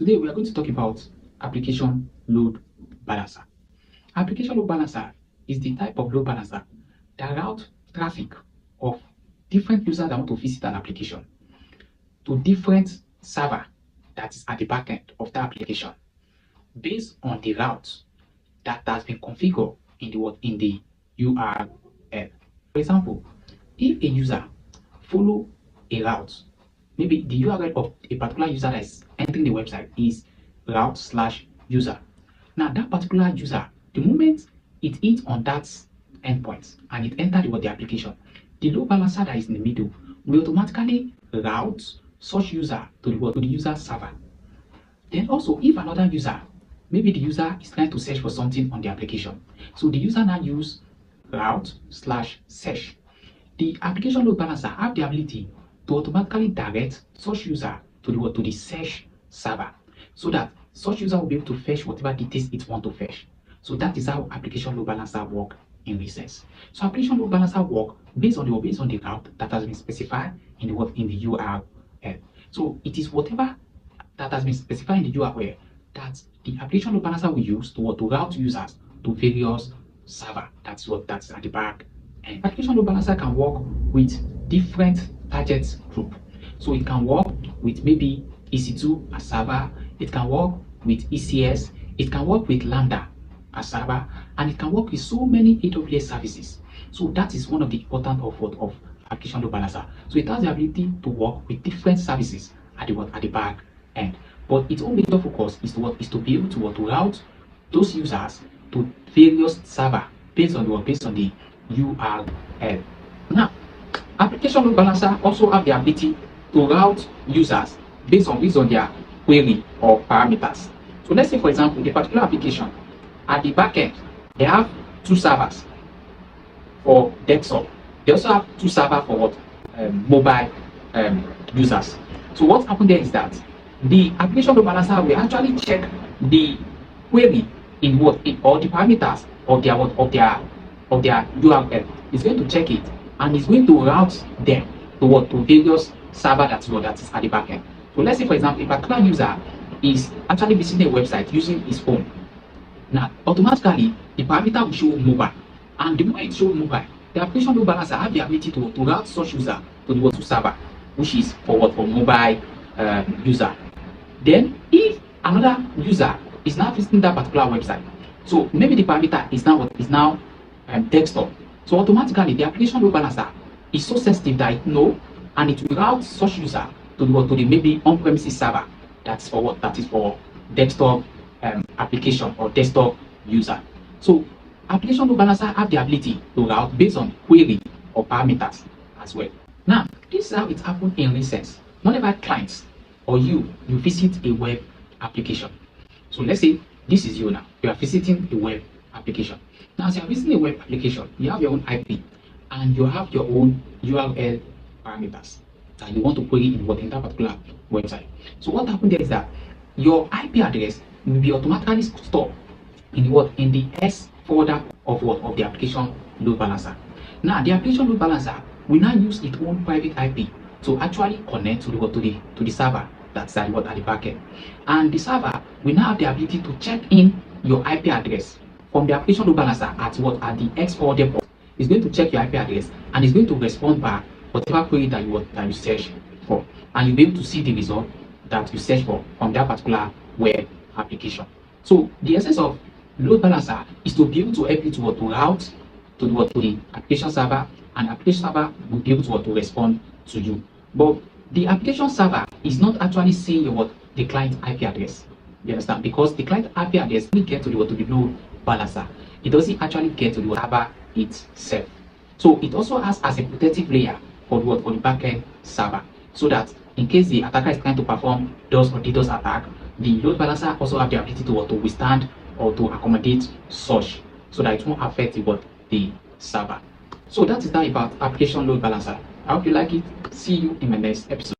Today we are going to talk about application load balancer. Application load balancer is the type of load balancer that route traffic of different users that want to visit an application to different server that is at the back end of that application based on the route that has been configured in the URL. For example, if a user follow a route, maybe the URL of a particular user that is entering the website is route/user. Now that particular user, the moment it hits on that endpoint and it enters the application, the load balancer that is in the middle will automatically route such user to the user server. Then also, if another user, maybe the user is trying to search for something on the application, so the user now use route/search. The application load balancer have the ability to automatically direct such user to the search server, so that such user will be able to fetch whatever details it want to fetch. So that is how application load balancer work in this sense. So application load balancer work based on the route that has been specified in the URL. So it is whatever that has been specified in the URL that the application load balancer will use to route users to various server. That's at the back. And application load balancer can work with different target group. So it can work with maybe EC2 as server, it can work with ECS, it can work with Lambda as server, and it can work with so many AWS services. So that is one of the important of application load balancer. So it has the ability to work with different services at the back end. But its own major focus is to be able to route those users to various server based on the URL. Now, application load balancer also have the ability to route users based on their query or parameters. So let's say, for example, the particular application at the back end, they have two servers for desktop. They also have two servers for mobile users. So what happened there is that the application load balancer will actually check the query or the parameters of their URL. It's going to check it and it's going to route them to various server that is at the back end. So let's say, for example, a particular user is actually visiting a website using his phone. Now, automatically the parameter will show mobile, and the moment it shows mobile, the application load balancer have the ability to route such user to the server, which is for mobile user. Then, if another user is now visiting that particular website, so maybe the parameter is now desktop. So automatically the application load balancer is so sensitive that it know and it will route such user to the maybe on-premises server that is for desktop application or desktop user. So application load balancer have the ability to route based on query or parameters as well. Now, this is how it happens in real sense. Whenever clients or you visit a web application. So let's say this is you now. You are visiting a web application. Now, as you are visiting a web application, you have your own IP and you have your own URL parameters that you want to query in that particular website. So what happened there is that your IP address will be automatically stored in the S folder of the application load balancer. Now, the application load balancer will now use its own private IP to actually connect to the server that's at the back end. And the server will now have the ability to check in your IP address from the application load balancer at the X folder port. It's going to check your IP address and it's going to respond back whatever query that you search for, and you'll be able to see the result that you search for from that particular web application. So the essence of load balancer is to be able to help you to route to the application server, and application server will be able to respond to you. But the application server is not actually seeing the client IP address. You understand? Because the client IP address only get to the load balancer. It doesn't actually get to the server itself. So it also has as a protective layer for the backend server, so that in case the attacker is trying to perform DOS or DDoS attack, the load balancer also have the ability to withstand or to accommodate such, so that it won't affect the server. So that is that about application load balancer. I hope you like it. See you in my next episode.